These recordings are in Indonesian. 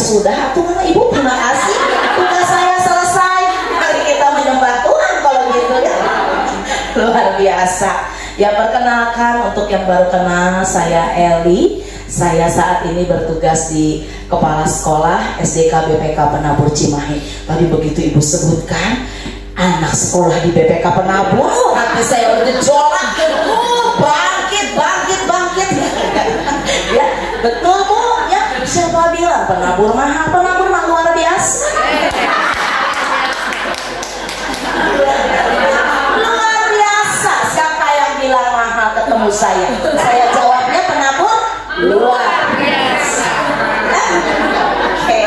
sudah, tuh ibu terima kasih, tugas saya selesai. Mari kita menyembah Tuhan kalau gitu ya. Luar biasa. Ya, perkenalkan untuk yang baru kenal, saya Eli. Saya saat ini bertugas di Kepala Sekolah SDK BPK Penabur Cimahi. Tadi begitu ibu sebutkan anak sekolah di BPK Penabur, hati saya bergejolak. Bangkit. Ya, betul Bu. Ya, siapa bilang penabur mahal? Penabur mah luar biasa. Luar biasa. Siapa yang bilang mahal ketemu saya? Saya jawabnya penabur luar biasa. Oke.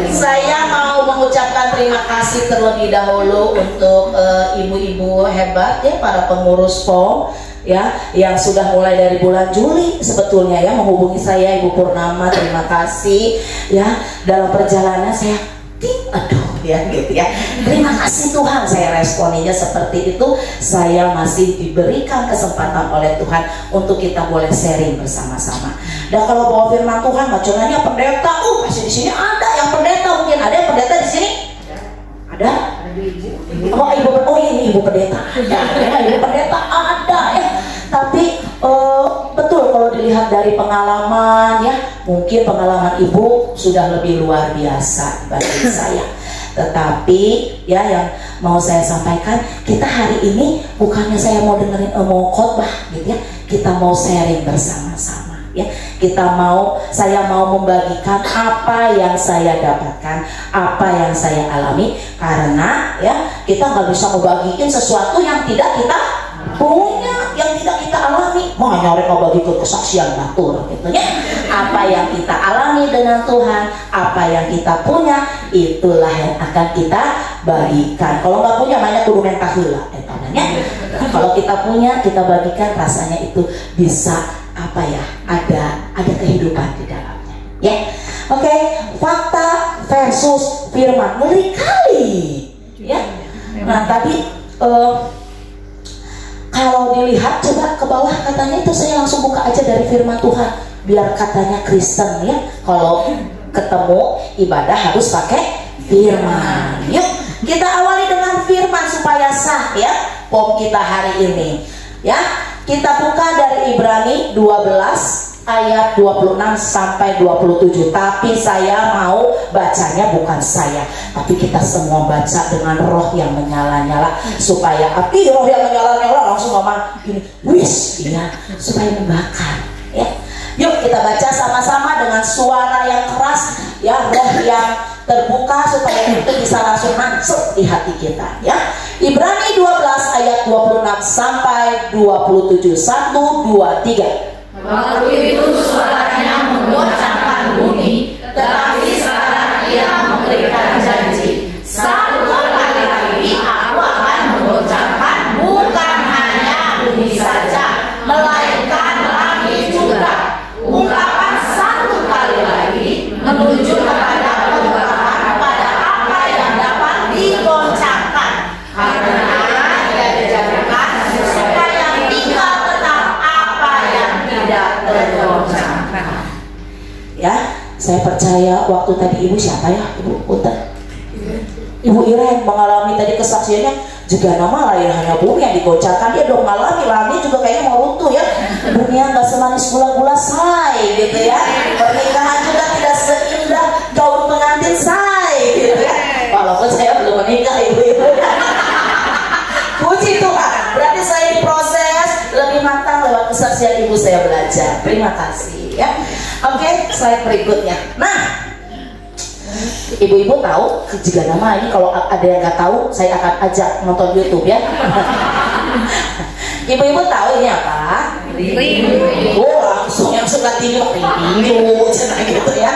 Saya mau mengucapkan terima kasih terlebih dahulu untuk ibu-ibu hebat ya, para pengurus POM ya, yang sudah mulai dari bulan Juli sebetulnya ya menghubungi saya, Ibu Purnama, terima kasih ya. Dalam perjalanan saya aduh ya gitu ya, terima kasih Tuhan, saya responinya seperti itu. Saya masih diberikan kesempatan oleh Tuhan untuk kita boleh sharing bersama-sama. Dan kalau bawa firman Tuhan, bacongannya pendeta, masih di sini ada yang pendeta, mungkin ada yang pendeta di sini? Ada? Ini ibu pendeta. Ya, ibu pendeta ada ya. Tapi betul kalau dilihat dari pengalaman ya, mungkin pengalaman ibu sudah lebih luar biasa dibanding saya. Tetapi ya, yang mau saya sampaikan, kita hari ini bukannya saya mau dengerin mau khotbah gitu ya, kita mau sharing bersama-sama ya. Saya mau membagikan apa yang saya dapatkan, apa yang saya alami, karena ya kita nggak bisa membagikan sesuatu yang tidak kita punya, yang tidak kita alami. Mau nyorek mau bagi kesaksian batur gitu ya. Apa yang kita alami dengan Tuhan, apa yang kita punya, itulah yang akan kita bagikan. Kalau nggak punya, banyak kudu mentah heula ya. Kalau kita punya, kita bagikan, rasanya itu bisa apa ya, ada kehidupan di dalamnya ya. Oke, fakta versus firman, ngeri kali ya. Nah tadi kalau dilihat coba ke bawah, katanya itu saya langsung buka aja dari firman Tuhan, biar katanya Kristen ya, kalau ketemu ibadah harus pakai firman. Yuk kita awali dengan firman supaya sah ya POM kita hari ini ya. Kita buka dari Ibrani 12 ayat 26 sampai 27. Tapi saya mau bacanya bukan saya, tapi kita semua baca dengan roh yang menyala-nyala, supaya api roh yang menyala-nyala langsung ngomong gini, wis ya, supaya membakar ya. Yuk kita baca sama-sama dengan suara yang keras ya, roh yang terbuka, supaya itu bisa langsung masuk di hati kita ya. Ibrani 12 ayat 26 sampai 27. 1, 2, 3. Waktu itu suaranya menggoncangkan bumi, tetapi sekarang ia memberikan janji. Satu kali lagi aku akan menggoncangkan bukan hanya bumi saja, melainkan langit juga. Ungkapan satu kali lagi menunjuk kepada perubahan pada apa yang dapat digoncangkan, karena ia dijadikan supaya tinggal tetap apa yang tidak tergoncangkan. Ya, saya percaya waktu tadi ibu siapa ya, Ibu Uta? Ibu Iren mengalami tadi kesaksiannya, juga nama lain hanya bumi yang digoncangkan, dia dong mengalami langit juga kayaknya mau runtuh ya. Dunia nggak semanis gula-gula say gitu ya. Pernikahan juga tidak seindah gaun pengantin say gitu ya. Walaupun saya belum menikah ibu. Puji Tuhan, berarti saya diproses lebih matang lewat kesaksian ibu, saya belajar. Terima kasih ya. Oke, slide berikutnya. Nah, ibu-ibu tahu juga nama ini, kalau ada yang nggak tahu saya akan ajak nonton YouTube ya. Ibu-ibu tahu ini apa? Ibu langsung yang suka tinju, gitu ya.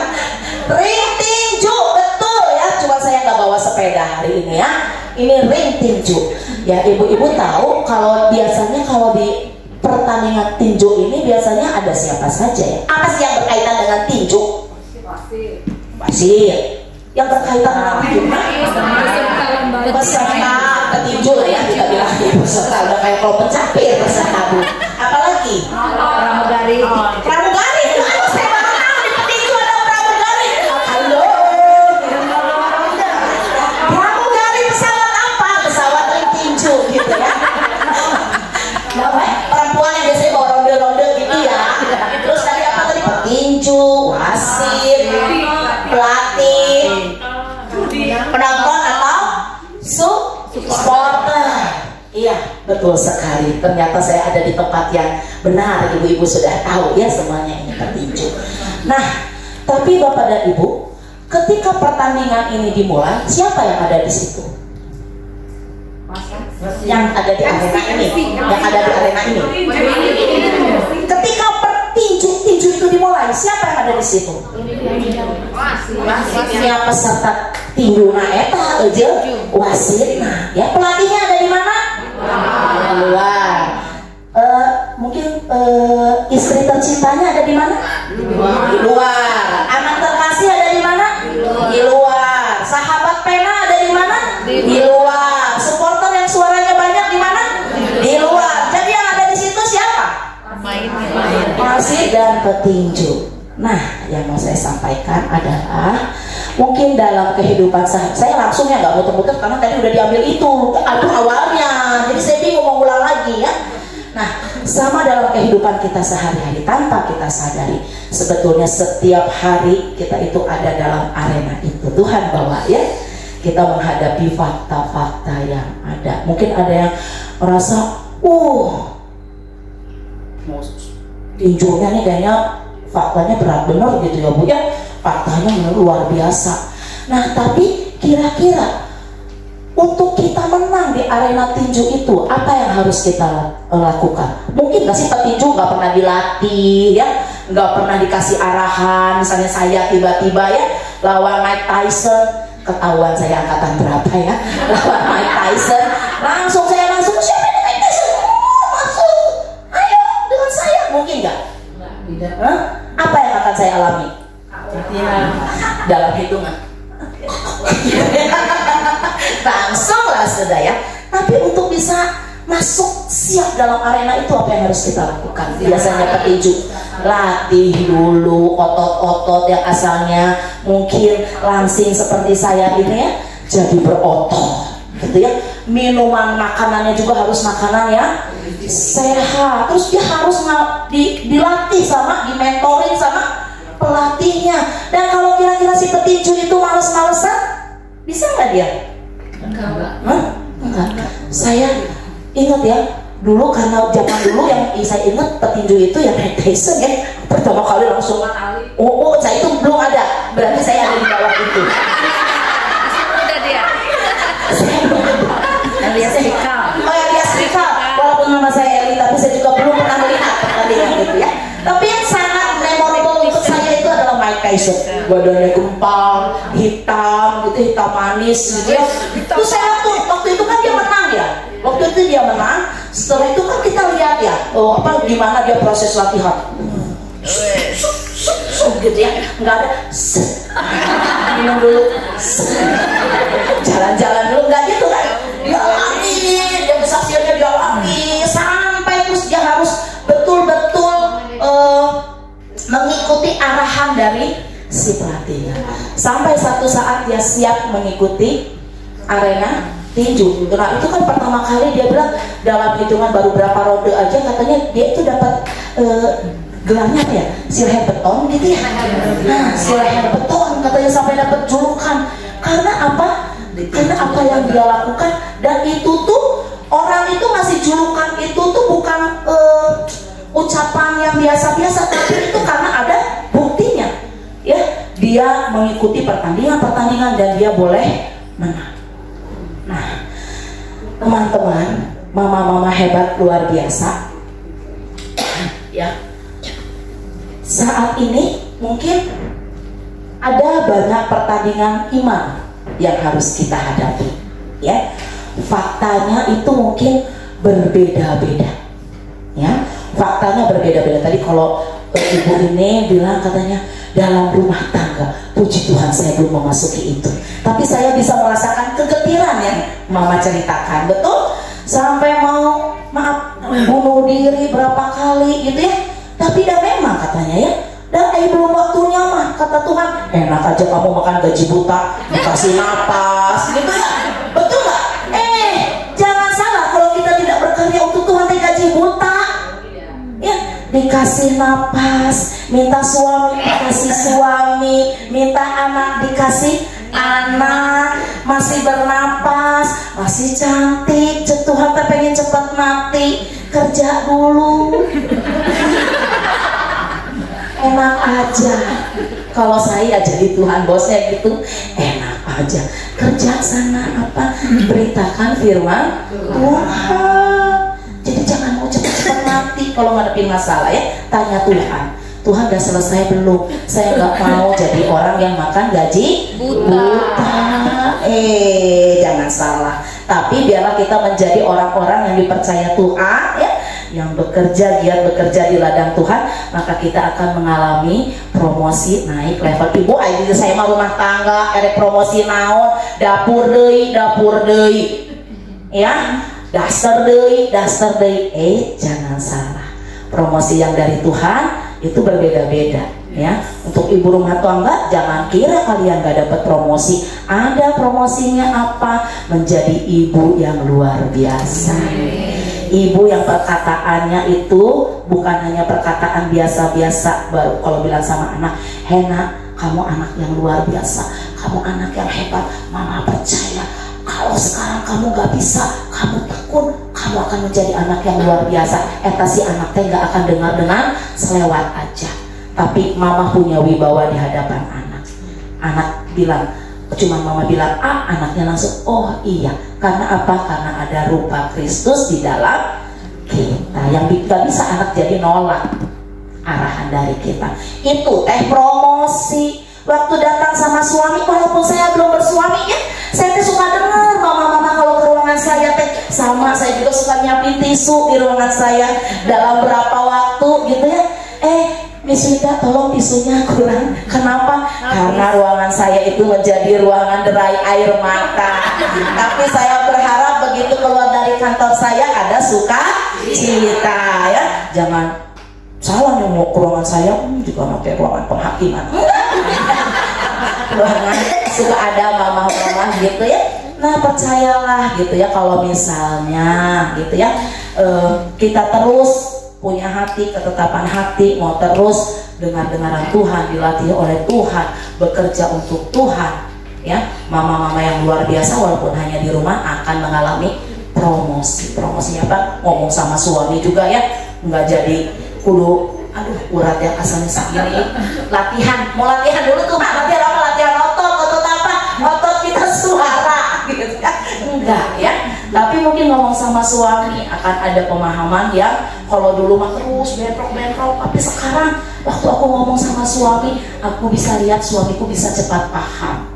Ring tinju, betul ya. Cuma saya nggak bawa sepeda hari ini ya. Ini ring tinju. Ya, ibu-ibu tahu kalau biasanya kalau di pertandingan tinju ini biasanya ada siapa saja ya? Apa sih yang berkaitan dengan tinju? Pasir. Yang berkaitan dengan tinju, peserta petinju lah ya kita bilang gitu. peserta udah kayak kalau pencapir peserta Bu. Apalagi Pramugari. pramugari itu aduh saya baru tahu di petinju ada pramugari. Halo. Pramugari pesawat apa? Pesawat tinju gitu ya. Perempuan yang biasanya bawa ronde-ronde gitu ya. Terus tadi apa tadi? Petinju, wasit, pelatih, penonton atau supporter. Iya, betul sekali. Ternyata saya ada di tempat yang benar. Ibu-ibu sudah tahu ya semuanya ini petinju. Nah, tapi Bapak dan Ibu, ketika pertandingan ini dimulai, siapa yang ada di situ? Yang ada di arena ini, yang ada di arena ini. Ketika tinju itu dimulai, siapa yang ada di situ? Wasitnya peserta tinju eta aja wasitna. Ya, pelatihnya ada di mana? Di luar. Mungkin istri tercintanya ada di mana? Di luar. Anak terkasih ada di mana? Di luar. Sahabat pena ada di mana? Di luar. Supporter yang suaranya banyak di mana? Di luar. Jadi yang ada di situ siapa? Wasit dan petinju. Nah, yang mau saya sampaikan adalah mungkin dalam kehidupan saya langsung ya nggak muter-muter karena tadi udah diambil itu awalnya, jadi saya bingung mau ulang lagi ya. Nah, sama dalam kehidupan kita sehari-hari tanpa kita sadari sebetulnya setiap hari kita itu ada dalam arena itu. Tuhan bawa ya, kita menghadapi fakta-fakta yang ada. Mungkin ada yang merasa tinjunya nih kayaknya faktanya berat benar gitu ya Bu ya, faktanya luar biasa. Nah, tapi kira-kira untuk kita menang di arena tinju itu apa yang harus kita lakukan? Mungkin nggak sih petinju nggak pernah dilatih ya, nggak pernah dikasih arahan. Misalnya saya tiba-tiba ya lawan Mike Tyson, ketahuan saya angkatan berapa ya, lawan Mike Tyson, langsung siapa ini Mike Tyson? Masuk, ayo dengan saya, mungkin nggak? Apa yang akan saya alami? Dalam hitungan langsunglah sudah ya. Tapi untuk bisa masuk siap dalam arena itu apa yang harus kita lakukan? Biasanya petinju latih dulu otot-otot yang asalnya mungkin langsing seperti saya ini ya, jadi berotot gitu ya. Minuman makanannya juga harus makanan yang sehat. Terus dia harus dilatih sama, dimentoring sama pelatihnya. Dan kalau kira-kira si petinju itu males-malesan, bisa nggak dia? Enggak. Saya ingat ya, dulu karena zaman dulu yang saya ingat petinju itu ya Mike Tyson ya, pertama kali langsung saya itu belum ada, berarti saya ada di bawah itu. Udah dia. Saya belum ada. Elias Pikal. Oh ya, Elias Pikal. Walaupun nama saya Eli, tapi saya juga belum pernah melihat pertandingan itu ya. Tapi yang sangat memorable untuk saya itu adalah Mike Tyson. Badannya gempal, hitam gitu, hitam manis gitu ya. Terus saya waktu itu kan dia menang ya. Waktu itu dia menang. Setelah itu kan kita lihat ya, gimana dia proses latihan. Gitu ya, nggak ada minum dulu, jalan-jalan dulu, nggak gitu kan. Dia lari, dia kesaksiannya dia lari sampai terus dia harus betul-betul mengikuti arahan dari si pelatihnya. Sampai satu saat dia siap mengikuti arena tinju. Nah, itu kan pertama kali dia bilang dalam hitungan baru berapa ronde aja katanya dia itu dapat gelarnya apa ya? Silher beton gitu ya. Nah, silher beton katanya sampai dapat julukan. Karena apa? Karena apa yang dia lakukan. Dan itu tuh orang itu ngasih julukan itu tuh bukan ucapan yang biasa-biasa, tapi itu karena ada buktinya. Ya, dia mengikuti pertandingan dan dia boleh menang. Nah, teman-teman, mama-mama hebat luar biasa. Ya. Saat ini mungkin ada banyak pertandingan iman yang harus kita hadapi, ya. Faktanya itu mungkin berbeda-beda, ya. Faktanya berbeda-beda. Tadi kalau ibu ini bilang katanya dalam rumah tangga, puji Tuhan saya belum memasuki itu. Tapi saya bisa merasakan kegembiraan yang mama ceritakan, betul? sampai mau bunuh diri berapa kali gitu ya. Tapi dah memang katanya ya, dan belum waktunya mah kata Tuhan, enak aja kamu makan gaji buta, dikasih napas gitu ya. Betul nggak? Jangan salah, kalau kita tidak berkarya untuk Tuhan gaji buta ya, dikasih napas, minta suami dikasih suami, minta anak dikasih anak, masih bernapas, masih cantik, Tuhan pengen cepat mati, kerja dulu. Enak aja. Kalau saya jadi Tuhan bosnya gitu, enak aja, kerja sana apa, beritakan firman Tuhan. Jadi jangan mau cepat-cepat mati kalau ngadepin masalah ya, tanya Tuhan. Tuhan udah selesai belum? Saya nggak mau jadi orang yang makan gaji buta. Jangan salah. Tapi biarlah kita menjadi orang-orang yang dipercaya Tuhan ya, yang bekerja, giat bekerja di ladang Tuhan, maka kita akan mengalami promosi naik level. Ibu, ini saya mah rumah tangga, ada promosi naon, dapur deui, ya, daster deui. Jangan salah. Promosi yang dari Tuhan itu berbeda-beda ya. Untuk ibu rumah tangga, jangan kira kalian gak dapat promosi. Ada promosinya apa? Menjadi ibu yang luar biasa. Ibu yang perkataannya itu bukan hanya perkataan biasa-biasa. Baru kalau bilang sama anak, Hena, kamu anak yang luar biasa, kamu anak yang hebat, mama percaya. Kalau sekarang kamu gak bisa, kamu tekun, kamu akan menjadi anak yang luar biasa. Si anak teh gak akan dengar dengan selewat aja. Tapi mama punya wibawa di hadapan anak. Anak bilang, cuma mama bilang anaknya langsung oh iya. Karena apa? Karena ada rupa Kristus di dalam kita. Yang gak bisa anak jadi nolak arahan dari kita. Itu teh promosi. Waktu datang sama suami, walaupun saya belum bersuami ya, saya teh suka dengar mama-mama kalau ke ruangan saya teh sama. Saya juga suka nyiapin tisu di ruangan saya dalam berapa waktu gitu ya. Miss Wida, tolong tisunya kurang. Kenapa? Karena ruangan saya itu menjadi ruangan derai air mata. Tapi saya berharap begitu keluar dari kantor saya ada sukacita ya. Jangan salah nih mau ke ruangan saya juga pakai ruangan penghakiman. Ruangan suka ada mama-mama gitu ya. Nah percayalah gitu ya, kalau misalnya gitu ya kita terus punya hati, ketetapan hati, mau terus dengar-dengaran Tuhan, dilatih oleh Tuhan, bekerja untuk Tuhan ya, mama-mama yang luar biasa walaupun hanya di rumah akan mengalami promosi. Promosinya apa? Ngomong sama suami juga ya, nggak jadi kudu urat yang asalnya segini. Latihan, mau latihan dulu Tuhan, latihan apa? Latihan otot apa? Otot kita suara gitu ya. Enggak ya. Tapi mungkin ngomong sama suami akan ada pemahaman yang kalau dulu mah terus bentrok, tapi sekarang waktu aku ngomong sama suami, aku bisa lihat suamiku bisa cepat paham.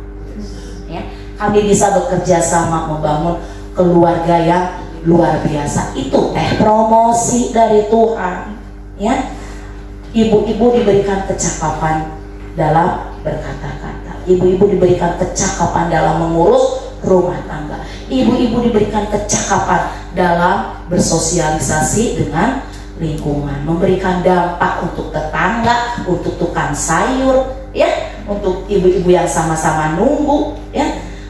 Ya, kami bisa bekerja sama membangun keluarga yang luar biasa. Itu promosi dari Tuhan. Ya, ibu-ibu diberikan kecakapan dalam berkata-kata. Ibu-ibu diberikan kecakapan dalam mengurus rumah tangga. Ibu-ibu diberikan kecakapan dalam bersosialisasi dengan lingkungan, memberikan dampak untuk tetangga, untuk tukang sayur, ya, untuk ibu-ibu yang sama-sama nunggu, ya.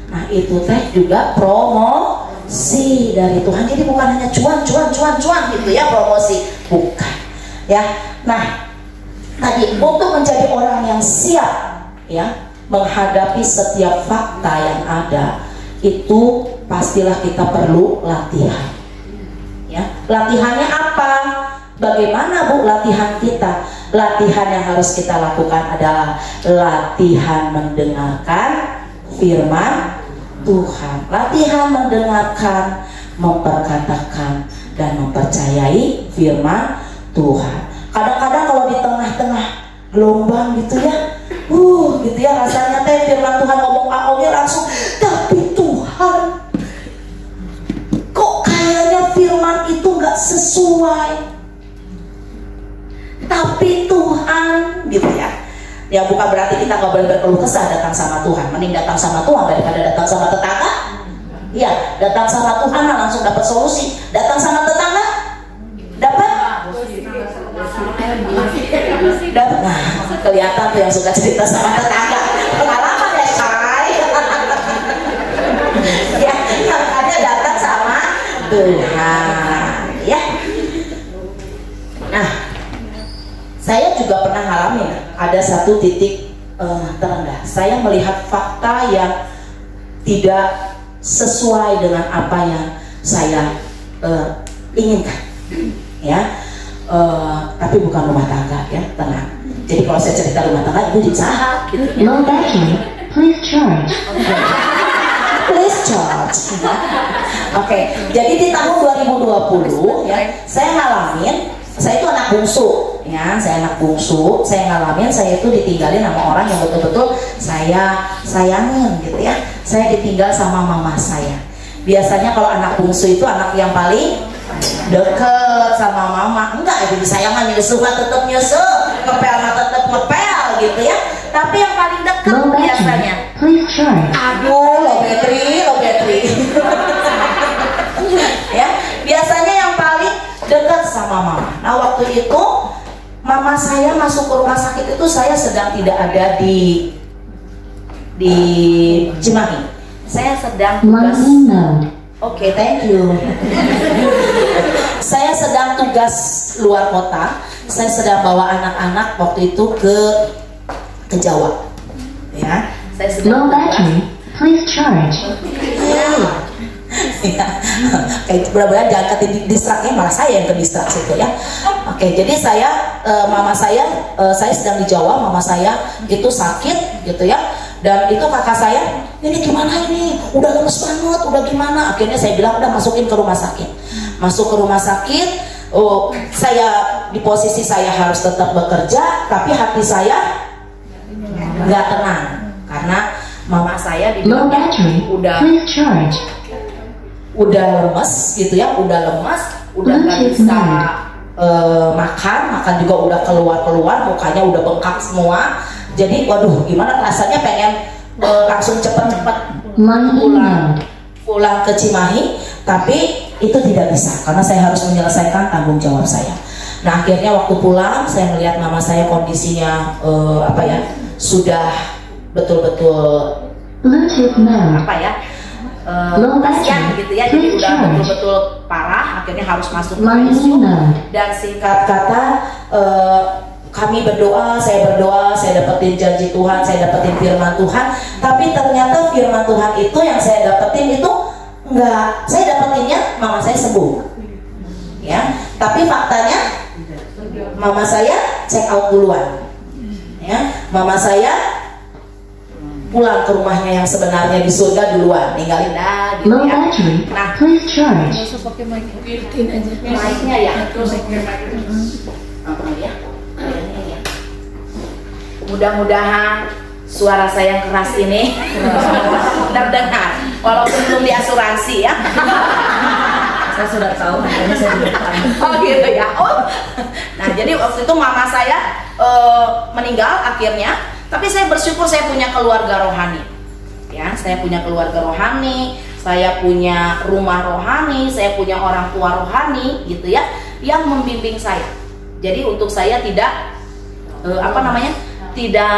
Nah itu teh juga promosi dari Tuhan. Jadi bukan hanya cuan gitu ya promosi, bukan, ya. Nah tadi untuk menjadi orang yang siap, ya, menghadapi setiap fakta yang ada, itu pastilah kita perlu latihan. Ya, latihannya apa? Bagaimana Bu latihan kita? Latihan yang harus kita lakukan adalah latihan mendengarkan firman Tuhan. Latihan mendengarkan, memperkatakan, dan mempercayai firman Tuhan. Kadang-kadang kalau di tengah-tengah gelombang gitu ya, gitu ya, rasanya teh firman Tuhan ngomong awalnya langsung, tapi Tuhan, kok kayaknya firman itu nggak sesuai. Tapi Tuhan, gitu ya. Ya bukan berarti kita nggak boleh berkeluh kesah datang sama Tuhan. Mending datang sama Tuhan daripada datang sama tetangga. Iya, datang sama Tuhan langsung dapat solusi. Datang sama tetangga dapat. Nah, kelihatan tuh yang suka cerita sama tetangga. Pengalaman ya, Shay. Ya, makanya datang sama Tuhan. Ya. Nah, saya juga pernah ngalamin ada satu titik terendah. Saya melihat fakta yang tidak sesuai dengan apa yang saya inginkan. Ya. Tapi bukan rumah tangga, ya, tenang. Jadi kalau saya cerita rumah tangga itu disahat gitu. Low battery, please charge. Please charge. Oke, jadi di tahun 2020 ya, saya ngalamin, saya itu anak bungsu, ya, saya anak bungsu, saya ngalamin saya itu ditinggalin sama orang yang betul-betul saya sayangin gitu ya. Saya ditinggal sama mama saya. Biasanya kalau anak bungsu itu anak yang paling deket sama mama. Enggak, jadi saya mah nyusu mah tetep nyusu, ngepel mah tetep ngepel gitu ya. Tapi yang paling deket biasanya, please charge. aduh, low battery. Ya, biasanya yang paling dekat sama mama. Nah, waktu itu mama saya masuk ke rumah sakit itu saya sedang tidak ada di Cimahi. Saya sedang tugas. Oke, thank you. Saya sedang tugas luar kota. Saya sedang bawa anak-anak waktu itu ke Jawa. Ya, saya sedang Low battery, please charge. Ya, kayak mudah-mudahan jangan distraknya, malah saya yang ke distrak situ ya. Oke, jadi saya mama saya sedang di Jawa, mama saya itu sakit gitu ya. Dan itu kakak saya, ini gimana ini? Udah lemes banget, udah gimana? Akhirnya saya bilang udah masukin ke rumah sakit. Masuk ke rumah sakit, saya di posisi saya harus tetap bekerja, tapi hati saya nggak tenang karena mama saya Low dibilang battery, udah please charge. lemes gitu ya, udah lemes, udah nggak bisa makan juga udah keluar, mukanya udah bengkak semua. Jadi waduh, gimana rasanya pengen langsung cepet-cepet pulang ke Cimahi, tapi itu tidak bisa karena saya harus menyelesaikan tanggung jawab saya. Nah, akhirnya waktu pulang saya melihat mama saya kondisinya sudah betul-betul kasihan gitu ya, jadi udah betul-betul parah, akhirnya harus masuk ke ICU. Dan singkat kata kami berdoa, saya dapetin janji Tuhan, saya dapetin firman Tuhan, tapi ternyata firman Tuhan itu yang saya dapetin itu enggak, saya dapetinnya mama saya sembuh, ya, tapi faktanya mama saya check out duluan, ya, mama saya pulang ke rumahnya yang sebenarnya di surga duluan, ninggalin gitu ya. Nah, mic-nya ya, ya. Mudah-mudahan suara saya yang keras ini terdengar walaupun belum diasuransi ya. Saya sudah tahu, makanya saya di depan. Oh gitu ya. Nah, jadi waktu itu mama saya meninggal akhirnya, tapi saya bersyukur saya punya keluarga rohani. Ya, saya punya keluarga rohani, saya punya rumah rohani, saya punya orang tua rohani gitu ya, yang membimbing saya. Jadi untuk saya tidak tidak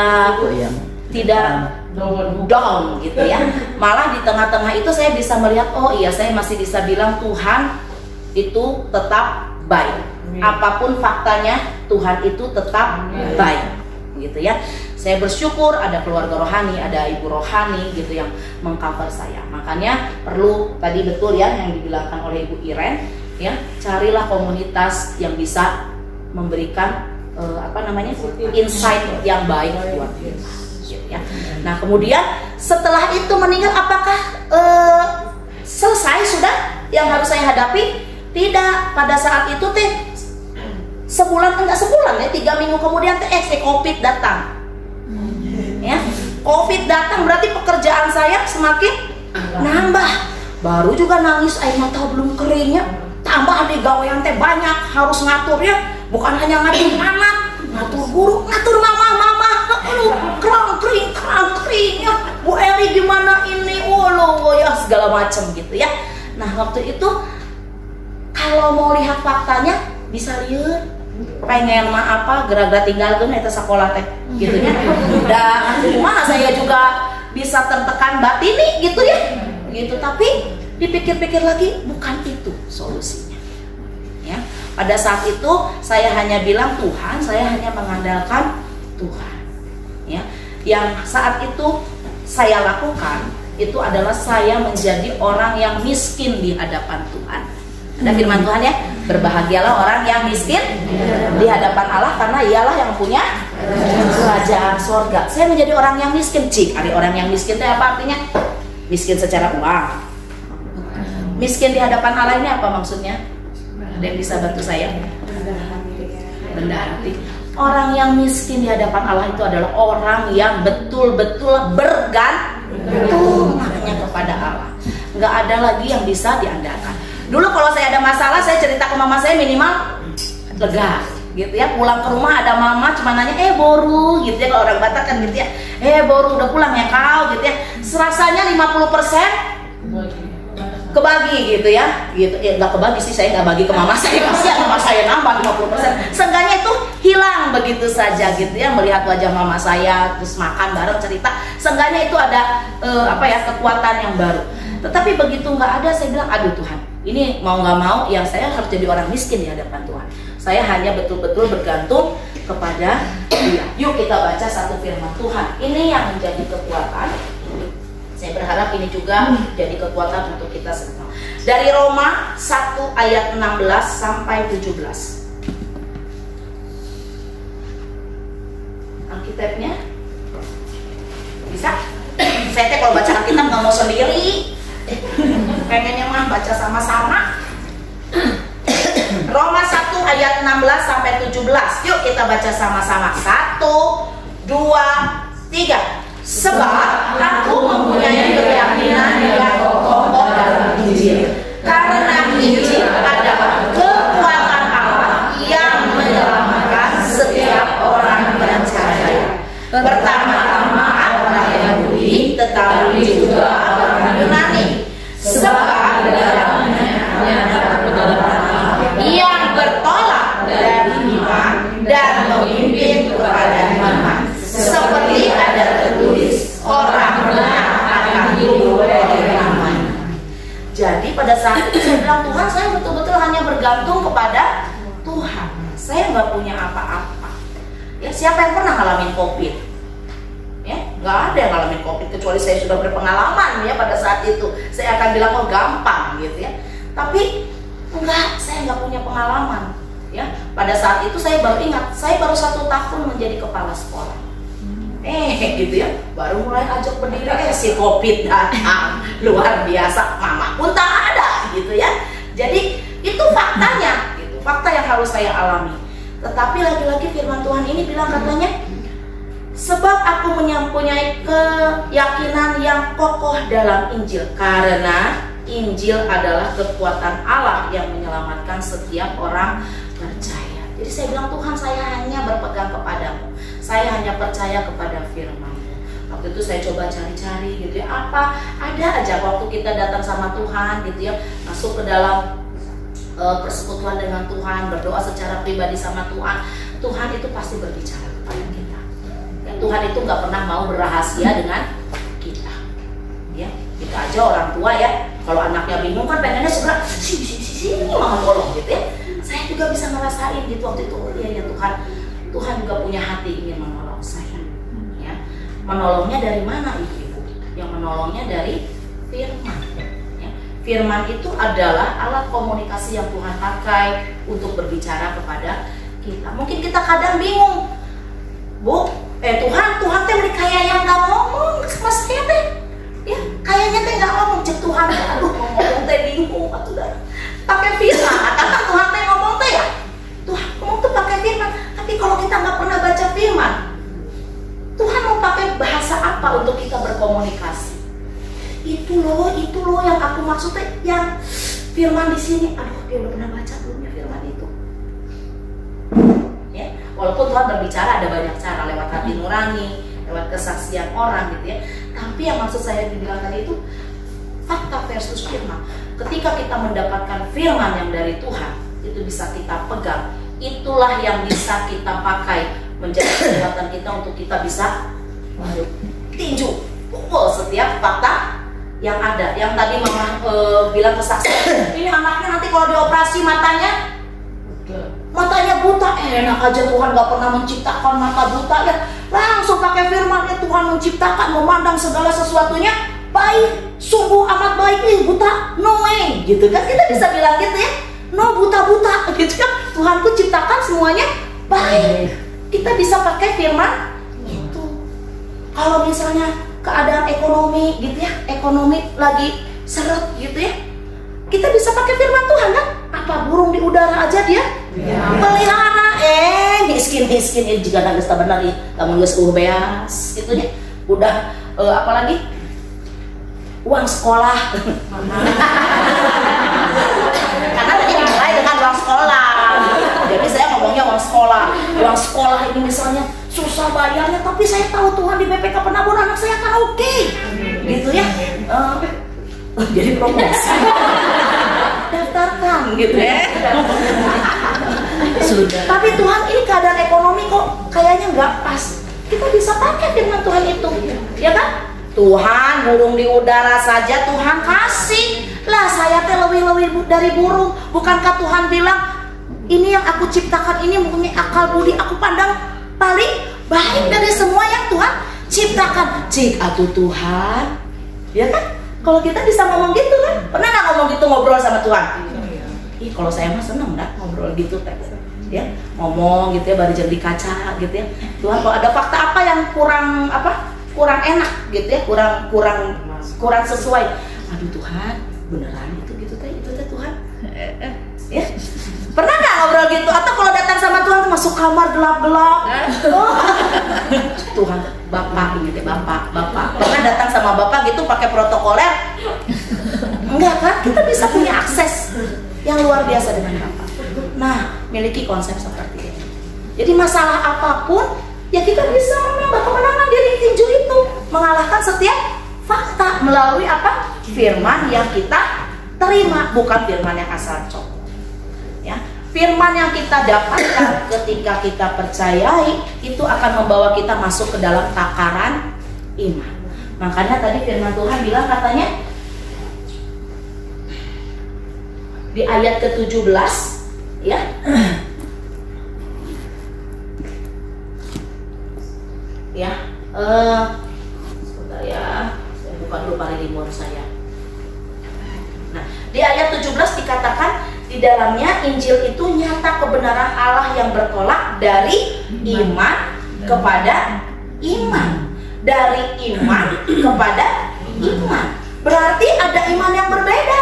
down gitu ya. Malah di tengah-tengah itu saya bisa melihat, oh iya, saya masih bisa bilang Tuhan itu tetap baik. Apapun faktanya, Tuhan itu tetap baik gitu ya. Saya bersyukur ada keluarga rohani, ada ibu rohani gitu yang mengcover saya. Makanya perlu, tadi betul ya yang dibilangkan oleh Ibu Iren ya, carilah komunitas yang bisa memberikan insight yang baik buat kita gitu ya. Nah, kemudian setelah itu meninggal, apakah selesai sudah yang harus saya hadapi? Tidak. Pada saat itu sebulan 3 minggu kemudian COVID datang. Ya, COVID datang berarti pekerjaan saya semakin nambah. Baru juga nangis, air mata belum keringnya, tambah di gawean banyak, harus ngatur ya. Bukan hanya ngatur anak, ngatur guru, ngatur mama, kerang kering ya, Bu Eli gimana ini, ya segala macam gitu ya. Nah waktu itu kalau mau lihat faktanya bisa lihat pengen mah apa gara-gara tinggal tuh eta sekolah teh gitu ya. Dan gimana saya juga bisa tertekan batini gitu ya gitu, tapi dipikir-pikir lagi bukan itu solusinya ya. Pada saat itu saya hanya bilang Tuhan, saya hanya mengandalkan Tuhan ya. Yang saat itu saya lakukan itu adalah saya menjadi orang yang miskin di hadapan Tuhan. Ada firman Tuhan ya, berbahagialah orang yang miskin di hadapan Allah karena ialah yang punya kerajaan sorga. Saya menjadi orang yang miskin. Cik, orang yang miskin itu apa artinya? Miskin secara uang. Miskin di hadapan Allah ini apa maksudnya? Ada yang bisa bantu saya? Rendah hati. Orang yang miskin di hadapan Allah itu adalah orang yang betul-betul bergantung hanya kepada Allah. Nggak ada lagi yang bisa diandalkan. Dulu kalau saya ada masalah, saya cerita ke mama saya minimal lega gitu ya. Pulang ke rumah ada mama cuma nanya, Boru gitu ya, kalau orang Batak kan gitu ya. Boru udah pulang ya kau gitu ya. Serasanya 50% kebagi gitu ya. Gitu. Nggak kebagi sih, saya nggak bagi ke mama saya. Kasihan mama saya nambah 50%. Seenggaknya itu hilang begitu saja gitu ya. Melihat wajah mama saya, terus makan bareng cerita. Seenggaknya itu ada kekuatan yang baru. Tetapi begitu nggak ada, saya bilang, aduh Tuhan, ini mau nggak mau yang saya harus jadi orang miskin di hadapan Tuhan. Saya hanya betul-betul bergantung kepada Dia. Yuk kita baca satu firman Tuhan. Ini yang menjadi kekuatan. Saya berharap ini juga jadi kekuatan untuk kita semua. Dari Roma 1 ayat 16 sampai 17. Alkitabnya bisa? Saya kalau baca Alkitab nggak mau sendiri. Pengennya mah baca sama-sama. Roma 1 ayat 16 sampai 17. Yuk kita baca sama-sama. 1, 2, 3. Sebab aku mempunyai keyakinan yang kokoh dalam Injil. Karena Injil adalah kekuatan Allah yang menyelamatkan setiap orang percaya. Pertama-tama orang Yahudi, tetapi juga orang Yunani. Sebab dalamnya yang bertolak dari iman dan memimpin kepada iman. Seperti ada tertulis, orang benar akan hidup oleh iman. Jadi pada saat itu saya bilang, Tuhan, saya betul-betul hanya bergantung kepada Tuhan. Saya nggak punya apa-apa. Ya, siapa yang pernah ngalamin COVID? Ya, nggak ada yang ngalamin COVID kecuali saya sudah berpengalaman ya pada saat itu. Saya akan bilang, oh gampang gitu ya. Tapi enggak, saya nggak punya pengalaman. Ya, pada saat itu saya baru ingat, saya baru 1 tahun menjadi kepala sekolah. Gitu ya, baru mulai ajak berdiri, si COVID datang, luar biasa, mama pun tak ada gitu ya. Jadi itu faktanya, gitu, fakta yang harus saya alami. Tetapi lagi-lagi firman Tuhan ini bilang katanya, sebab aku mempunyai keyakinan yang kokoh dalam Injil. Karena Injil adalah kekuatan Allah yang menyelamatkan setiap orang percaya. Jadi saya bilang, Tuhan, saya hanya berpegang kepadamu. Saya hanya percaya kepada firman-Mu. Waktu itu saya coba cari-cari gitu ya, apa ada aja waktu kita datang sama Tuhan gitu ya, masuk ke dalam persekutuan dengan Tuhan, berdoa secara pribadi sama Tuhan. Tuhan itu pasti berbicara kepada kita. Dan Tuhan itu nggak pernah mau berrahasia dengan kita. Ya, kita aja orang tua ya, kalau anaknya bingung kan pengennya segera sini mama tolong gitu ya. Saya juga bisa ngerasain gitu waktu itu, oh iya ya Tuhan. Tuhan juga punya hati ingin menolong saya. Ya. Menolongnya dari mana ibu-ibu? Yang menolongnya dari firman. Ya. Firman itu adalah alat komunikasi yang Tuhan pakai untuk berbicara kepada kita. Mungkin kita kadang bingung, Bu, Tuhan teh kayak yang nggak ngomong sama saya teh. Ya, kayaknya teh nggak ngomong, cek Tuhan. Aduh, ngomong teh bingung, atuh dah. Pakai firman, kata Tuhan teh ngomong teh ya. Tuhan ngomong tuh pakai firman. Tapi kalau kita nggak pernah baca firman, Tuhan mau pakai bahasa apa untuk kita berkomunikasi? Itu loh yang aku maksudnya, yang firman di sini. Aduh, dia udah pernah baca belum ya firman itu? Ya, walaupun Tuhan berbicara ada banyak cara, lewat hati nurani, lewat kesaksian orang gitu ya. Tapi yang maksud saya dibilang tadi itu fakta versus firman. Ketika kita mendapatkan firman yang dari Tuhan, itu bisa kita pegang. Itulah yang bisa kita pakai menjadi kekuatan kita untuk kita bisa tinju, pukul setiap fakta yang ada. Yang tadi mama bilang kesaksian, ini anaknya nanti kalau dioperasi matanya buta. Enak aja, Tuhan gak pernah menciptakan mata buta ya. Langsung pakai firman, ya Tuhan menciptakan, memandang segala sesuatunya baik, sungguh amat baik. Nih buta, no way, gitu kan. Kita bisa bilang gitu ya, no buta gitu kan. Tuhanku ciptakan semuanya baik. Kita bisa pakai firman itu. Kalau misalnya keadaan ekonomi gitu ya, ekonomi lagi seret gitu ya, kita bisa pakai firman Tuhan kan. Apa burung di udara aja dia pelihara, miskin ini juga nggak bisa benar ya, kamu nggak beas gitu ya. Udah apalagi uang sekolah karena tadi dimulai dengan uang sekolah, jadi saya ngomongnya uang sekolah ini misalnya susah bayarnya, tapi saya tahu Tuhan di BPK penabur anak saya karaoke gitu ya, jadi promosi daftarkan gitu ya. Sudah. Tapi Tuhan, ini keadaan ekonomi kok kayaknya nggak pas. Kita bisa pakai firman Tuhan itu, ya kan? Tuhan, burung di udara saja Tuhan kasih. Lah saya teh lebih dari burung. Bukankah Tuhan bilang, ini yang aku ciptakan ini mempunyai akal budi, aku pandang paling baik dari semua yang Tuhan ciptakan. Cik atuh Tuhan, ya kan? Kalau kita bisa ngomong gitu kan, pernah nggak ngomong gitu ngobrol sama Tuhan? Ih, kalau saya mah seneng dah ngobrol gitu teh, ya ngomong gitu ya, baru jadi kaca gitu ya. Tuhan, kalau ada fakta apa yang kurang enak gitu ya, kurang sesuai. Aduh Tuhan, beneran itu teh Tuhan. Ya, pernah nggak ngobrol gitu? Atau kalau datang sama Tuhan masuk kamar gelap-gelap, Tuhan, Bapak ini teh Bapak. Pernah datang sama Bapak gitu pakai protokoler? Enggak kan? Kita bisa punya akses yang luar biasa dengan Bapak. Nah, miliki konsep seperti ini. Jadi masalah apapun, ya kita bisa menambah kemenangan diri tinju itu, mengalahkan setiap fakta melalui apa? Firman yang kita terima, bukan firman yang asal cok. Ya, firman yang kita dapatkan ketika kita percayai itu akan membawa kita masuk ke dalam takaran iman. Makanya tadi firman Tuhan bilang katanya di ayat ke-17 ya. Ya, sebentar ya. Saya buka dulu paradigma saya. Nah, di ayat 17 dikatakan di dalamnya Injil itu nyata kebenaran Allah yang bertolak dari iman kepada iman. Dari iman kepada iman. Berarti ada iman yang berbeda.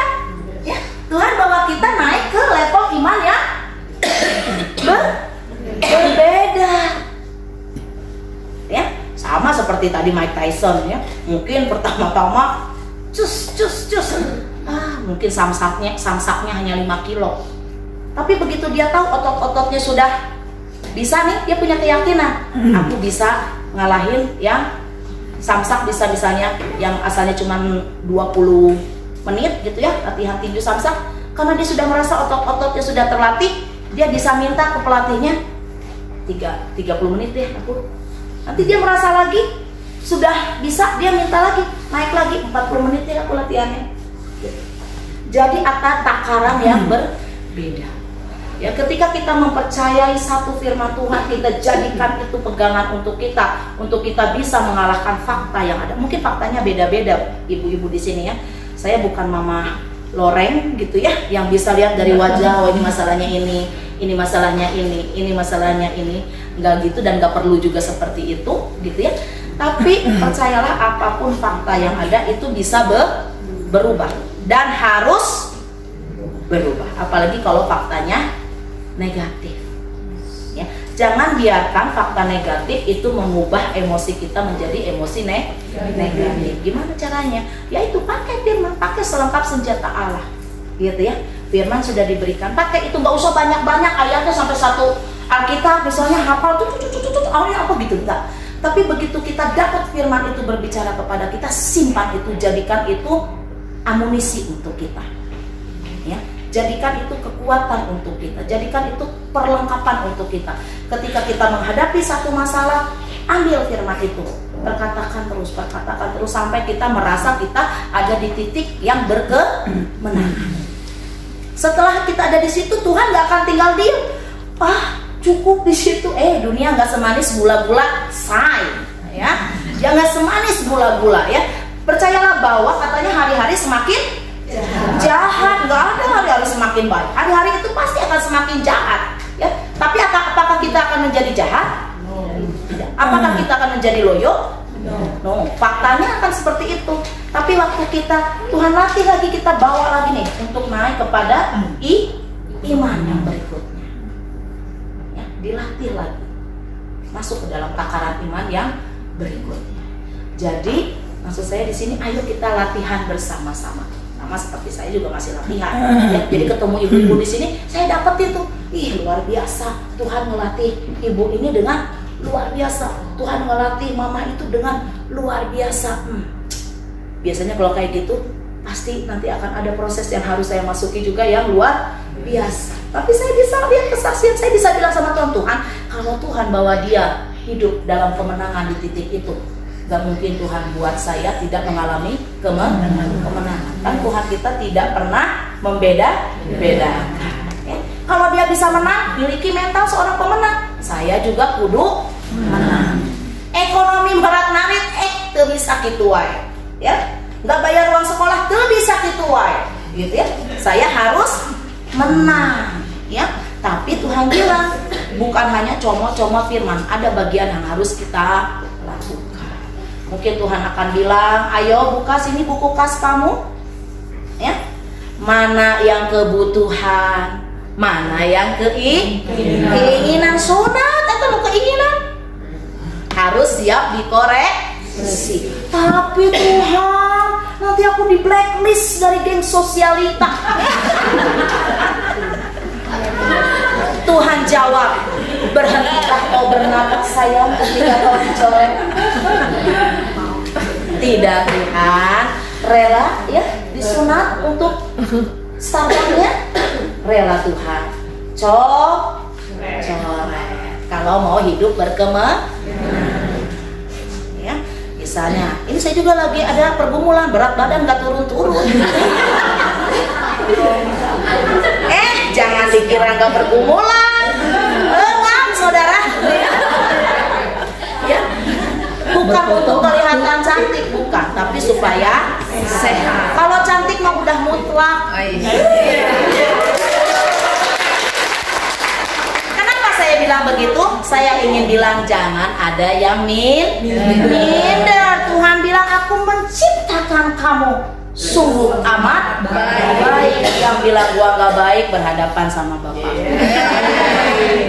Ya, Tuhan bawa kita naik ke level iman yang berbeda. Ya, sama seperti tadi Mike Tyson ya. Mungkin pertama-tama cus. Mungkin samsaknya hanya 5 kilo. Tapi begitu dia tahu otot-ototnya sudah bisa nih, dia punya keyakinan, aku bisa ngalahin yang samsak bisa misalnya yang asalnya cuma 20 menit gitu ya, latihan tinju samsak. Karena dia sudah merasa otot-ototnya sudah terlatih, dia bisa minta ke pelatihnya 30 menit deh aku. Nanti dia merasa lagi sudah bisa, dia minta lagi, naik lagi 40 menit deh aku latihannya. Jadi ada takaran yang berbeda. Ya, ketika kita mempercayai satu firman Tuhan, kita jadikan itu pegangan untuk kita bisa mengalahkan fakta yang ada. Mungkin faktanya beda-beda, ibu-ibu di sini ya. Saya bukan mama loreng gitu ya, yang bisa lihat dari wajah, oh ini masalahnya ini masalahnya ini masalahnya ini. Enggak gitu dan enggak perlu juga seperti itu gitu ya. Tapi percayalah apapun fakta yang ada itu bisa berubah dan harus berubah, apalagi kalau faktanya negatif. Ya, jangan biarkan fakta negatif itu mengubah emosi kita menjadi emosi negatif. Gimana caranya? Yaitu pakai firman, pakai selengkap senjata Allah, gitu ya. Firman sudah diberikan, pakai itu, nggak usah banyak-banyak ayatnya sampai satu Alkitab misalnya hafal ayatnya apa gitu, enggak. Tapi begitu kita dapat firman itu berbicara kepada kita, simpan itu, jadikan itu amunisi untuk kita. Ya, jadikan itu kekuatan untuk kita, jadikan itu perlengkapan untuk kita. Ketika kita menghadapi satu masalah, ambil firman itu, perkatakan terus sampai kita merasa kita ada di titik yang berkemenangan. Setelah kita ada di situ, Tuhan gak akan tinggal diam. Cukup di situ. Dunia gak semanis gula-gula, say. Ya, jangan semanis gula-gula. Ya, percayalah bahwa katanya hari-hari semakin jahat. Gak ada hari-hari semakin baik. Hari-hari itu pasti akan semakin jahat. Ya, tapi apakah kita akan menjadi jahat? Tidak. Apakah kita akan menjadi loyo? No. Faktanya akan seperti itu. Tapi waktu kita, Tuhan latih lagi, kita bawa lagi nih untuk naik kepada iman yang berikutnya. Ya, dilatih lagi masuk ke dalam takaran iman yang berikutnya. Jadi maksud saya di sini, ayo kita latihan bersama-sama. Sama seperti saya juga masih latihan. Ya, jadi ketemu ibu-ibu di sini, saya dapat itu. Luar biasa. Tuhan melatih ibu ini dengan luar biasa. Tuhan melatih mama itu dengan luar biasa. Biasanya kalau kayak gitu, pasti nanti akan ada proses yang harus saya masuki juga yang luar biasa. Tapi saya bisa lihat kesaksian, saya bisa bilang sama Tuhan, kalau Tuhan bawa dia hidup dalam kemenangan di titik itu, gak mungkin Tuhan buat saya tidak mengalami kemenangan. Kan Tuhan kita tidak pernah membeda-bedakan. Kalau dia bisa menang, miliki mental seorang pemenang, saya juga kudu menang. Ekonomi berat narit, teu bisa kitu wae. Ya, nggak bayar uang sekolah, teu bisa kitu wae. Gitu ya. Saya harus menang. Ya, tapi Tuhan bilang bukan hanya comot-comot firman, ada bagian yang harus kita lakukan. Mungkin Tuhan akan bilang, ayo buka sini buku kas kamu. Ya, mana yang kebutuhan, mana yang keinginan sunat atau keinginan harus siap dikoreksi. Tapi Tuhan, nanti aku di blacklist dari geng sosialita. Tuhan jawab, berhentilah kau bernapas sayang ketika kau dicoret. Tidak Tuhan, rela ya disunat untuk startnya. Rela Tuhan, coret. Kalau mau hidup berkemenangan, ya, misalnya, ini saya juga lagi ada pergumulan, berat badan nggak turun-turun. Jangan dikira nggak pergumulan, enggak, saudara. Ya, bukan untuk kelihatan cantik, bukan, tapi supaya sehat. Kalau cantik mah udah mutlak. Saya bilang begitu, saya ingin bilang jangan ada yang minder. Tuhan bilang aku menciptakan kamu sungguh amat baik. Yang bilang gua nggak baik berhadapan sama Bapak.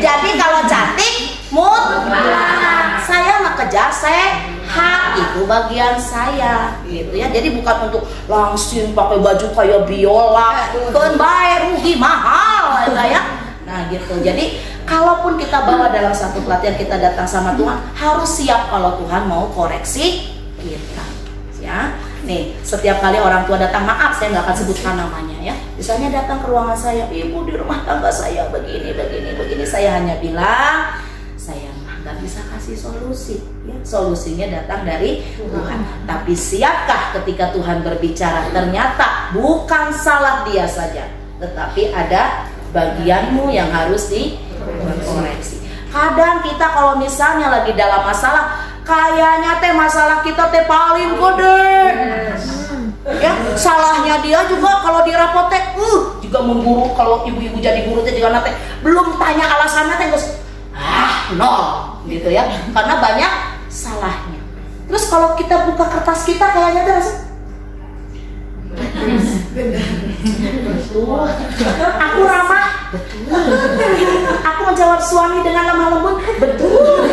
Jadi kalau cantik mutlak, saya mah kejar sehat, itu bagian saya, gitu ya. Jadi bukan untuk langsung pakai baju kayak biola, kan bayar rugi mahal, ya. Nah gitu. Jadi kalaupun kita bawa dalam satu pelatihan, kita datang sama Tuhan, harus siap kalau Tuhan mau koreksi kita. Ya, nih setiap kali orang tua datang, maaf saya nggak akan sebutkan namanya ya. Misalnya datang ke ruangan saya, ibu di rumah tangga saya begini, saya hanya bilang, saya nggak bisa kasih solusi. Ya, solusinya datang dari Tuhan. Tapi siapkah ketika Tuhan berbicara, ternyata bukan salah dia saja, tetapi ada bagianmu yang harus dikoreksi. Kadang kita kalau misalnya lagi dalam masalah, kayaknya masalah kita paling gede. Ya, salahnya dia juga kalau di rapot juga mengguru. Kalau ibu-ibu jadi guru juga nanti belum tanya alasannya nol gitu ya. Karena banyak salahnya. Terus kalau kita buka kertas kita kayaknya langsung betul. Aku ramah, betul. Aku menjawab suami dengan lemah lembut, betul.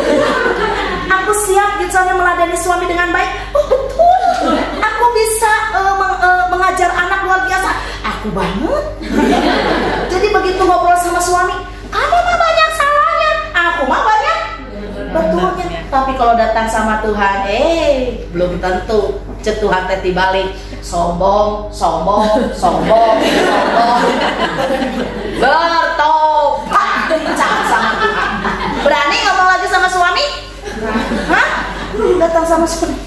Aku siap misalnya meladani suami dengan baik, betul. Aku bisa mengajar anak luar biasa, aku banget. Jadi begitu ngobrol sama suami, kamu mah banyak salahnya, aku mah banyak betulnya. Tapi kalau datang sama Tuhan, belum tentu. Tuhan teh dibalik, sombong, bertobat sama Tuhan. Berani ngomong lagi sama suami? Hah? Datang sama suami.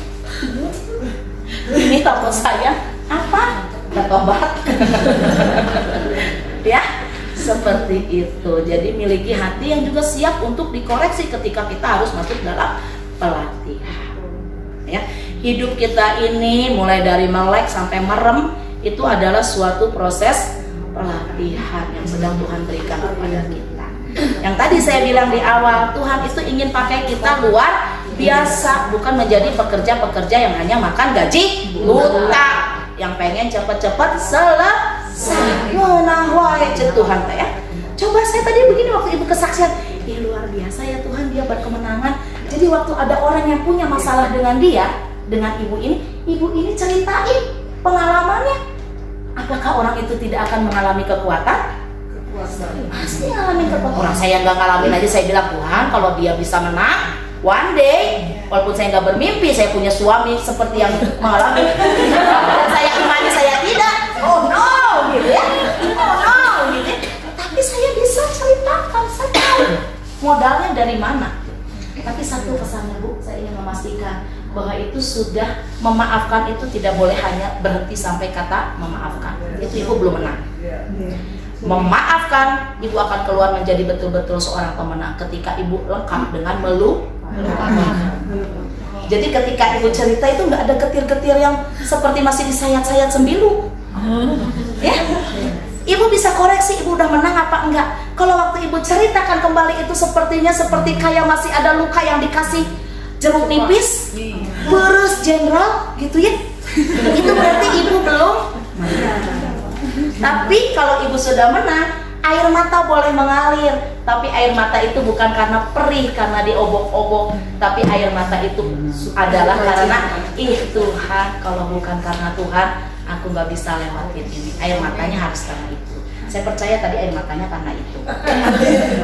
Ini takut saya apa? Bertobat. Ya, seperti itu. Jadi miliki hati yang juga siap untuk dikoreksi ketika kita harus masuk dalam pelatihan. Ya, hidup kita ini mulai dari melek sampai merem itu adalah suatu proses pelatihan yang sedang Tuhan berikan kepada kita. Yang tadi saya bilang di awal, Tuhan itu ingin pakai kita luar biasa, bukan menjadi pekerja-pekerja yang hanya makan gaji buta, yang pengen cepet-cepet selesai. Nah, wae Tuhan ya. Coba saya tadi begini waktu ibu kesaksian, luar biasa ya Tuhan, dia berkemenangan. Jadi waktu ada orang yang punya masalah dengan dia, dengan ibu ini ceritain pengalamannya. Apakah orang itu tidak akan mengalami kekuatan? Pasti ngalamin kekuatan. Orang saya nggak ngalamin aja, saya bilang Tuhan, kalau dia bisa menang, one day, walaupun saya nggak bermimpi, saya punya suami seperti yang mengalami. Dan saya imani saya tidak. Oh no, gitu ya. Oh no, gitu. Tapi saya bisa ceritakan, saya tahu modalnya dari mana. Tapi satu pesannya Bu, saya ingin memastikan bahwa itu sudah memaafkan itu tidak boleh hanya berhenti sampai kata memaafkan. Itu ibu belum menang. Memaafkan, ibu akan keluar menjadi betul-betul seorang pemenang ketika ibu lengkap dengan melupakan. Jadi ketika ibu cerita itu nggak ada getir-getir yang seperti masih disayat-sayat sembilu. Ya, ibu bisa koreksi ibu udah menang apa enggak. Kalau waktu ibu ceritakan kembali itu sepertinya seperti kayak masih ada luka yang dikasih jeruk nipis, beres jenderal gitu ya. Itu berarti ibu belum menang. Tapi kalau ibu sudah menang, air mata boleh mengalir. Tapi air mata itu bukan karena perih, karena diobok-obok. Tapi air mata itu adalah karena Tuhan, kalau bukan karena Tuhan, aku gak bisa lewatin ini. Air matanya harus karena itu. Saya percaya tadi air matanya karena itu,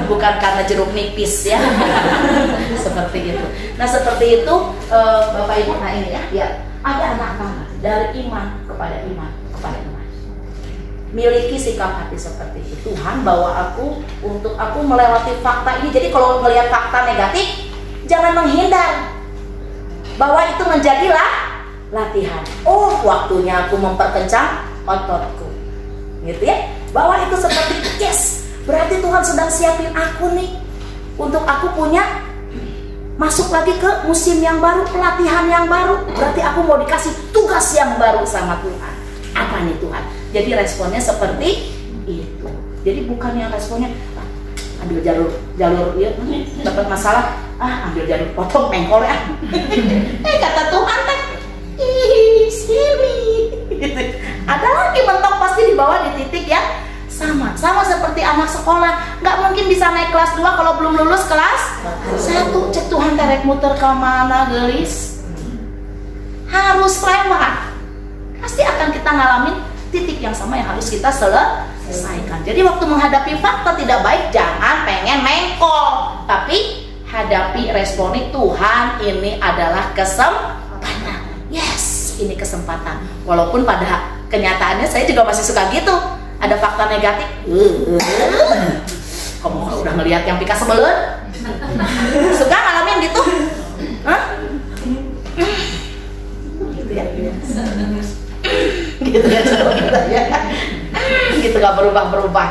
bukan karena jeruk nipis ya. Seperti itu. Nah seperti itu Bapak Ibu, nah ini ya ada anak tangga dari iman kepada iman kepada iman. Miliki sikap hati seperti itu. Tuhan bawa aku untuk aku melewati fakta ini. Jadi kalau melihat fakta negatif, jangan menghindar. Bahwa itu menjadilah latihan. Oh, waktunya aku memperkencang ototku. Gitu ya. Bahwa itu seperti yes, berarti Tuhan sedang siapin aku nih untuk aku punya masuk lagi ke musim yang baru, pelatihan yang baru. Berarti aku mau dikasih tugas yang baru sama Tuhan. Apa nih Tuhan? Jadi responnya seperti itu. Jadi bukan yang responnya ambil jalur ya, dapat masalah, ambil jalur potong pengkol ya. Kata Tuhan teh, sini. Gitu. Ada lagi mentok pasti dibawa di titik yang sama seperti anak sekolah. Nggak mungkin bisa naik kelas 2 kalau belum lulus kelas 1. Cek Tuhan terek muter ke mana gelis, harus lewat. Pasti akan kita ngalamin titik yang sama yang harus kita selesaikan. Jadi waktu menghadapi fakta tidak baik, jangan pengen mengkol, tapi hadapi, responi Tuhan, ini adalah kesempatan. Yes, ini kesempatan. Walaupun pada kenyataannya saya juga masih suka gitu. Ada fakta negatif. Kamu udah ngelihat yang pika sebelut? Suka ngalamin gitu? Hah? Gitu ya. Gitu ya, coba ya. Gitu gak berubah-berubah.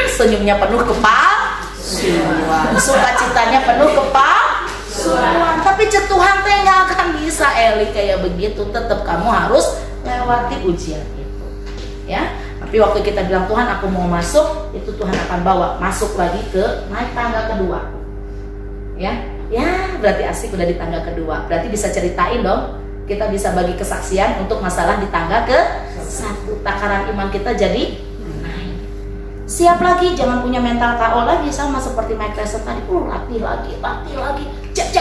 Senyumnya penuh kepalsuan, sukacitanya penuh kepalsuan. Tapi Tuhan teh nggak akan bisa Eli kayak begitu. Tetap kamu harus lewati ujian itu, ya. Tapi waktu kita bilang Tuhan aku mau masuk, itu Tuhan akan bawa masuk lagi ke naik tangga kedua, ya. Ya berarti asik udah di tangga kedua. Berarti bisa ceritain dong. Kita bisa bagi kesaksian untuk masalah di tangga ke-1. Takaran iman kita jadi naik. Siap lagi, jangan punya mental KO lagi sama seperti Mike Tyson tadi. Latih lagi, cek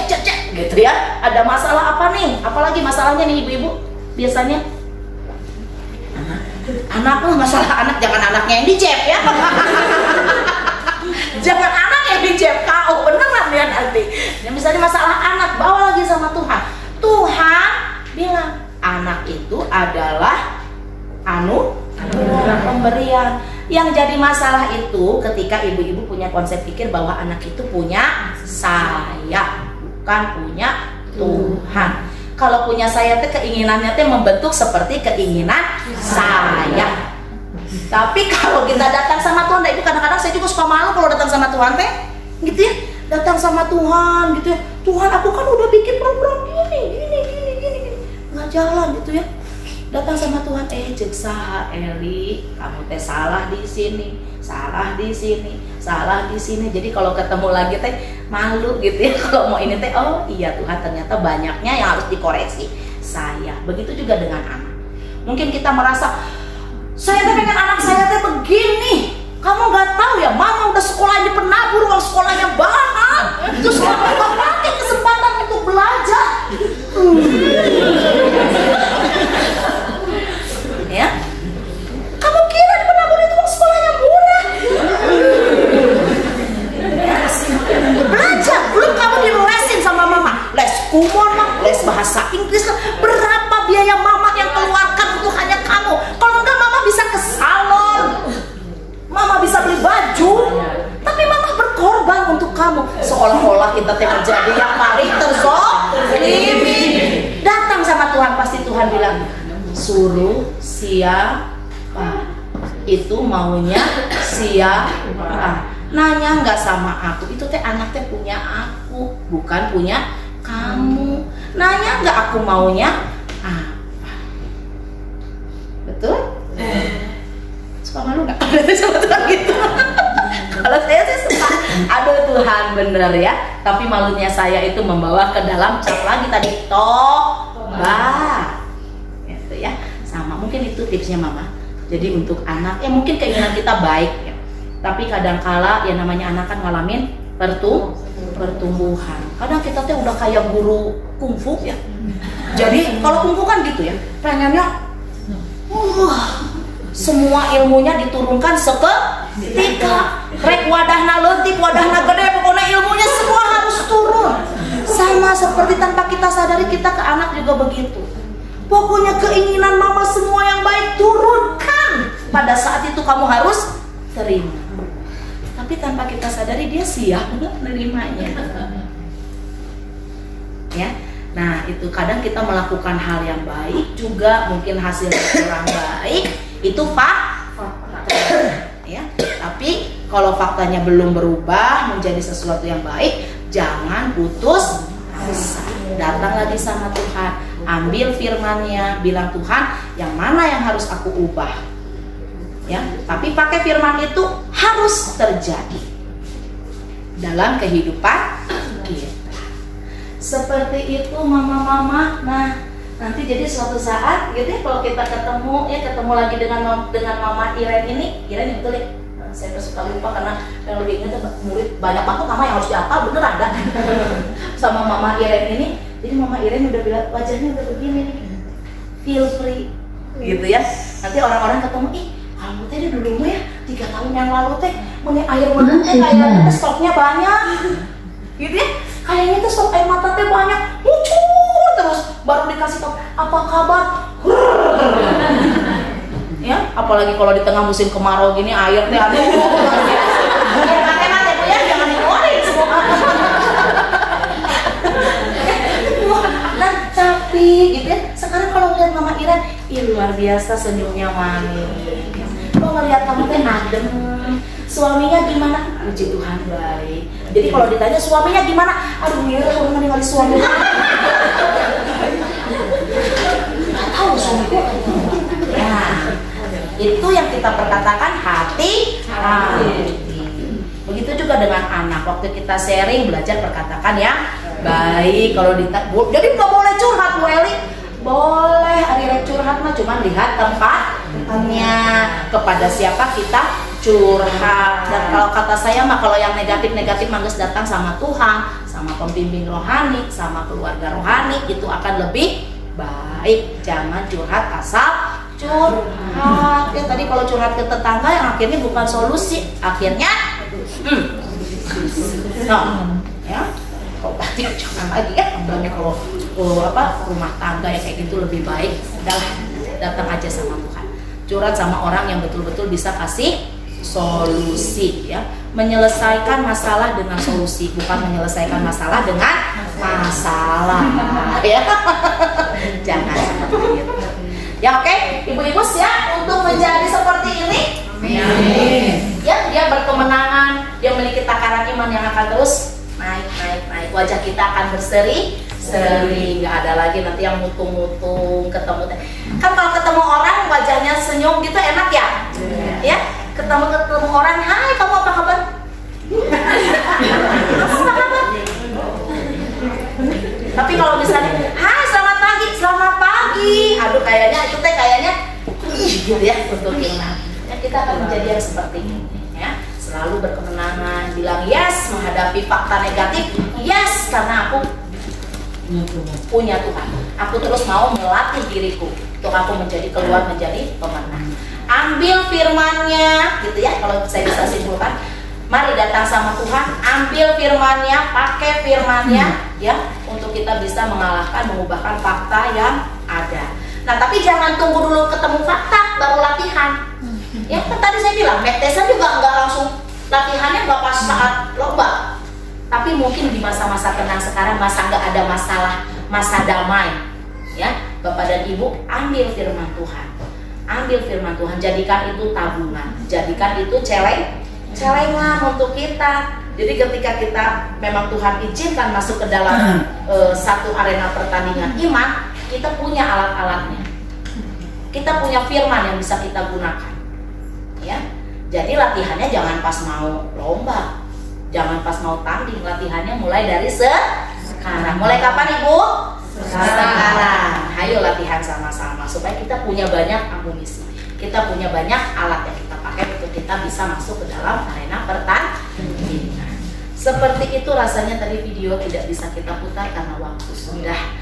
gitu ya. Ada masalah apa nih? Apalagi masalahnya nih ibu-ibu? Biasanya anak masalah anak, jangan anaknya yang dijeb ya. Jangan anak yang dijeb, KO beneran ya nanti. Misalnya masalah anak lihat, bawa lagi sama Tuhan. Tuhan bilang anak itu adalah pemberian. Yang jadi masalah itu ketika ibu-ibu punya konsep pikir bahwa anak itu punya saya, bukan punya Tuhan. Kalau punya saya teh keinginannya teh membentuk seperti keinginan saya. Tapi kalau kita datang sama Tuhan, ibu kadang-kadang saya juga suka malu kalau datang sama Tuhan teh, gitu ya. Datang sama Tuhan gitu ya. Tuhan, aku kan udah bikin program gini, nggak jalan gitu ya. Datang sama Tuhan, cek saha Eli, kamu teh salah di sini, salah di sini, salah di sini. Jadi kalau ketemu lagi teh malu gitu ya. Kalau mau ini teh, oh iya Tuhan, ternyata banyaknya yang harus dikoreksi saya. Begitu juga dengan anak. Mungkin kita merasa saya teh pengen anak saya teh begini. Kamu nggak tahu ya, mama udah sekolah di penabur, uang sekolahnya banyak. Terus kamu nggak pakai kesempatan untuk belajar. Ya, kamu kira di penabur itu uang sekolahnya murah? Ya. Belajar, belum kamu dilesin sama mama, les kumon, les bahasa Inggris. Berapa biaya mama yang keluarkan untuk hanya kamu? Kalau enggak mama bisa ke salon, mama bisa beli baju, tapi mama berkorban untuk kamu. Seolah-olah kita menjadi yang paling terzolimi. Datang sama Tuhan, pasti Tuhan bilang, suruh siapa? Itu maunya siapa? Nanya nggak sama aku, itu teh anak teh punya aku, bukan punya kamu. Nanya nggak aku maunya apa? Betul? Suka malu nggak? Sama Tuhan gitu. Kalau saya sih suka, aduh Tuhan bener ya. Tapi malunya saya itu membawa ke dalam cap lagi tadi, tobat. Gitu ya. Sama, mungkin itu tipsnya mama. Jadi untuk anak, mungkin keinginan kita baik ya. Tapi kadangkala ya namanya anak kan ngalamin pertumbuhan. Kadang kita tuh udah kayak guru kungfu ya. Jadi kalau kungfu kan gitu ya, pengennya semua ilmunya diturunkan seketika. Rek wadahna leutik, wadahna gede, pokoknya ilmunya semua harus turun. Sama seperti tanpa kita sadari kita ke anak juga begitu. Pokoknya keinginan mama semua yang baik turunkan. Pada saat itu kamu harus terima. Tapi tanpa kita sadari dia siap nggak menerimanya. Ya. Nah, itu kadang kita melakukan hal yang baik juga mungkin hasilnya kurang baik, itu fakta. Ya. Tapi kalau faktanya belum berubah menjadi sesuatu yang baik, jangan putus asa. Datang lagi sama Tuhan, ambil firman-Nya, bilang Tuhan, yang mana yang harus aku ubah? Ya, tapi pakai firman itu harus terjadi dalam kehidupan kita. Seperti itu mama-mama. Nah, nanti jadi suatu saat gitu ya, kalau kita ketemu lagi dengan mama Iren ini, Iren betul ya. Saya suka lupa karena yang lebih ingat murid banyak banget nama yang harus dihafal, bener ada. Sama mama Iren ini, jadi mama Iren udah bilang wajahnya udah begini nih, feel free gitu ya. Nanti orang-orang ketemu, kamu teh dulu ya 3 tahun yang lalu teh punya air mata teh kayaknya stoknya banyak, gitu ya. Kayaknya tuh stok air mata teh banyak, lucu terus. Baru dikasih tau apa kabar, ya. Apalagi kalau di tengah musim kemarau gini air teh aduh. Ya mate-mate Bu ya, jangan dikeluarin semua. Dan tapi gitu ya. Sekarang kalau lihat Mama Iren, luar biasa senyumnya manis. Kok ngeliat kamu teh adem. Suaminya gimana? Puji Tuhan baik. Jadi kalau ditanya suaminya gimana? Aduh Iren kalau meninggal suami. Nggak tahu suamiku. Nah, itu yang kita perkatakan hati. Begitu juga dengan anak. Waktu kita sharing belajar perkatakan yang baik. Kalau jadi nggak boleh curhat Bu Eli. Boleh hari curhat mah cuman lihat tempatnya, kepada siapa kita curhat. Dan kalau kata saya mah kalau yang negatif-negatif mah datang sama Tuhan, sama pembimbing rohani, sama keluarga rohani, itu akan lebih baik. Jangan curhat asal curhat. Ya tadi kalau curhat ke tetangga yang akhirnya bukan solusi, akhirnya ya. tobat ya, jangan lagi ya. Apalagi kalau rumah tangga ya kayak gitu lebih baik, udahlah datang aja sama Tuhan, curhat sama orang yang betul-betul bisa kasih solusi ya, menyelesaikan masalah dengan solusi, bukan menyelesaikan masalah dengan masalah ya. Jangan seperti itu ya. Oke, ibu-ibu siap untuk menjadi seperti ini? Ya, dia berkemenangan, dia memiliki takaran iman yang akan terus naik. Wajah kita akan berseri, nggak ada lagi nanti yang mutung-mutung ketemu. Kan kalau ketemu orang wajahnya senyum gitu enak ya? Ya, ketemu orang, hai kamu apa kabar? Kamu apa kabar? Tapi kalau misalnya, hai selamat pagi, aduh kayaknya itu kayaknya gitu ya untuk kita akan menjadi yang seperti ini ya, selalu berkemenangan, bilang yes menghadapi fakta negatif, yes karena aku punya Tuhan, aku terus mau melatih diriku untuk aku keluar menjadi pemenang. Ambil firman-Nya gitu ya, kalau saya bisa simpulkan, mari datang sama Tuhan, ambil firman-Nya, pakai firman-Nya ya, untuk kita bisa mengalahkan, mengubahkan fakta yang ada. Nah tapi jangan tunggu dulu ketemu fakta baru latihan. Ya kan tadi saya bilang, Mektesa juga nggak langsung latihannya nggak pas saat lomba, tapi mungkin di masa-masa tenang sekarang, masa nggak ada masalah, masa damai ya, Bapak dan Ibu ambil firman Tuhan, jadikan itu tabungan, jadikan itu celengan untuk kita. Jadi ketika kita memang Tuhan izinkan masuk ke dalam satu arena pertandingan iman, kita punya alat-alatnya, kita punya firman yang bisa kita gunakan ya. Jadi latihannya jangan pas mau lomba, jangan pas mau tanding, latihannya mulai dari sekarang. Mulai kapan Ibu? Sekarang. Ayo latihan sama-sama supaya kita punya banyak amunisi, kita punya banyak alat yang kita pakai untuk kita bisa masuk ke dalam arena pertandingan. Seperti itu rasanya. Tadi video tidak bisa kita putar karena waktu sudah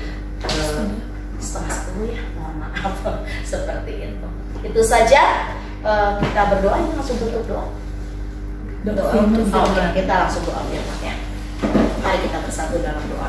9:30 ya, mohon maaf. Seperti itu. Itu saja. Kita berdoa, langsung tutup doa. Oke, kita langsung doa firman ya. Mari kita bersatu dalam doa.